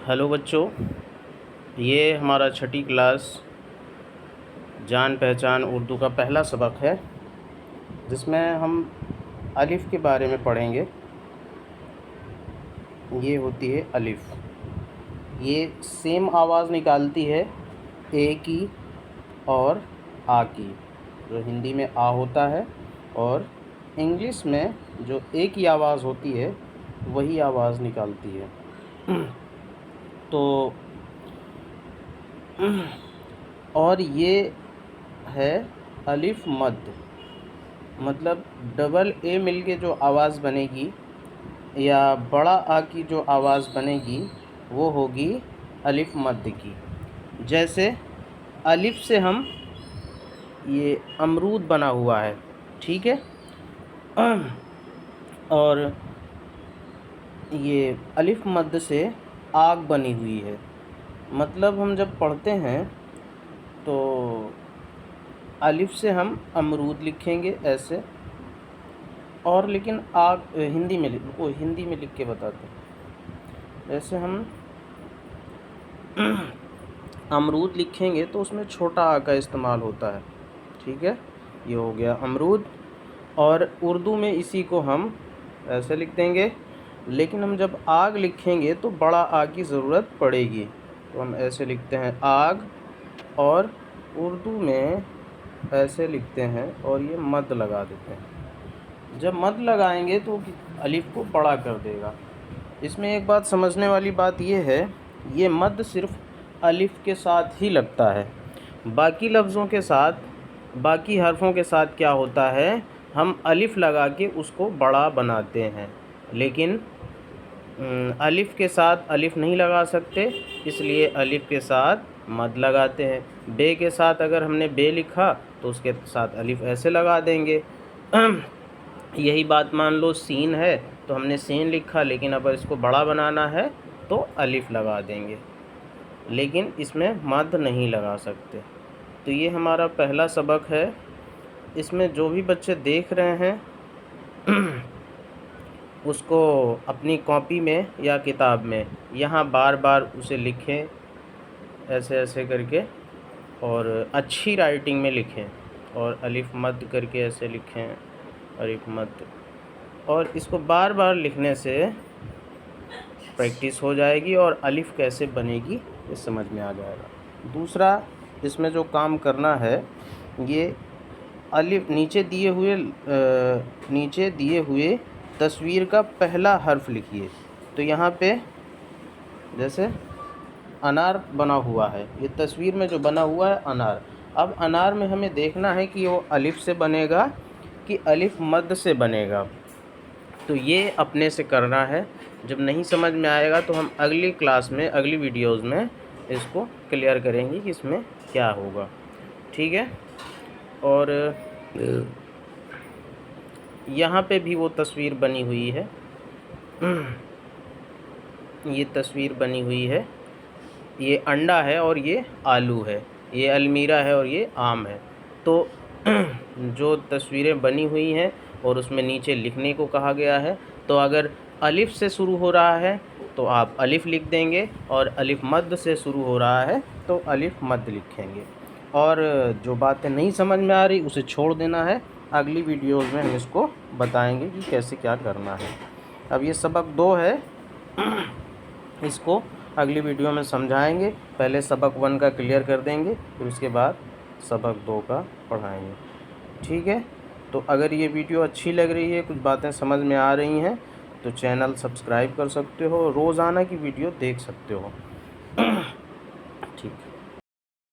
Hello बच्चों, ये हमारा छठी क्लास जान पहचान उर्दू का पहला सबक है, जिसमें हम अलिफ़ के बारे में पढ़ेंगे। ये होती है अलिफ़, ये सेम आवाज़ निकालती है ए की और आ की। जो हिंदी में आ होता है और इंग्लिश में जो ए की आवाज़ होती है वही आवाज़ निकालती है। तो और ये है अलिफ मद, मतलब डबल ए मिलके जो आवाज़ बनेगी या बड़ा आ की जो आवाज़ बनेगी वो होगी अलिफ मद की। जैसे अलिफ से हम ये अमरूद बना हुआ है, ठीक है, और ये अलिफ मद से आग बनी हुई है। मतलब हम जब पढ़ते हैं तो अलिफ से हम अमरूद लिखेंगे ऐसे, और लेकिन आग हिंदी में लिख के बताते हैं। जैसे हम अमरूद लिखेंगे तो उसमें छोटा आ का इस्तेमाल होता है, ठीक है। ये हो गया अमरूद, और उर्दू में इसी को हम ऐसे लिख देंगे। लेकिन हम जब आग लिखेंगे तो बड़ा आ की ज़रूरत पड़ेगी, तो हम ऐसे लिखते हैं आग, और उर्दू में ऐसे लिखते हैं और ये मद लगा देते हैं। जब मद लगाएंगे तो अलिफ को बड़ा कर देगा। इसमें एक बात समझने वाली बात ये है, ये मद सिर्फ अलिफ के साथ ही लगता है। बाकी लफ्ज़ों के साथ, बाकी हरफों के साथ क्या होता है, हम अलिफ लगा के उसको बड़ा बनाते हैं, लेकिन अलिफ के साथ अलिफ नहीं लगा सकते, इसलिए अलिफ के साथ मद लगाते हैं। बे के साथ अगर हमने बे लिखा तो उसके साथ अलिफ ऐसे लगा देंगे। यही बात मान लो सीन है तो हमने सीन लिखा, लेकिन अगर इसको बड़ा बनाना है तो अलिफ लगा देंगे, लेकिन इसमें मद नहीं लगा सकते। तो ये हमारा पहला सबक है। इसमें जो भी बच्चे देख रहे हैं उसको अपनी कॉपी में या किताब में यहाँ बार बार उसे लिखें, ऐसे ऐसे करके, और अच्छी राइटिंग में लिखें, और अलिफ मद करके ऐसे लिखें, अलिफ मद, और इसको बार बार लिखने से प्रैक्टिस हो जाएगी और अलिफ कैसे बनेगी ये समझ में आ जाएगा। दूसरा इसमें जो काम करना है, ये अलिफ नीचे दिए हुए तस्वीर का पहला हर्फ लिखिए। तो यहाँ पे जैसे अनार बना हुआ है, ये तस्वीर में जो बना हुआ है अनार। अब अनार में हमें देखना है कि वो अलिफ से बनेगा कि अलिफ मद से बनेगा, तो ये अपने से करना है। जब नहीं समझ में आएगा तो हम अगली क्लास में, अगली वीडियोज़ में इसको क्लियर करेंगे कि इसमें क्या होगा, ठीक है। और यहाँ पे भी वो तस्वीर बनी हुई है, ये तस्वीर बनी हुई है, ये अंडा है और ये आलू है, ये अलमीरा है और ये आम है। तो जो तस्वीरें बनी हुई हैं और उसमें नीचे लिखने को कहा गया है, तो अगर अलिफ से शुरू हो रहा है तो आप अलिफ लिख देंगे, और अलिफ मद से शुरू हो रहा है तो अलिफ मद लिखेंगे। और जो बातें नहीं समझ में आ रही उसे छोड़ देना है, अगली वीडियोज़ में हम इसको बताएंगे कि कैसे क्या करना है। अब ये सबक 2 है, इसको अगली वीडियो में समझाएंगे। पहले सबक 1 का क्लियर कर देंगे, फिर उसके बाद सबक 2 का पढ़ाएंगे, ठीक है। तो अगर ये वीडियो अच्छी लग रही है, कुछ बातें समझ में आ रही हैं, तो चैनल सब्सक्राइब कर सकते हो, रोज़ाना की वीडियो देख सकते हो, ठीक।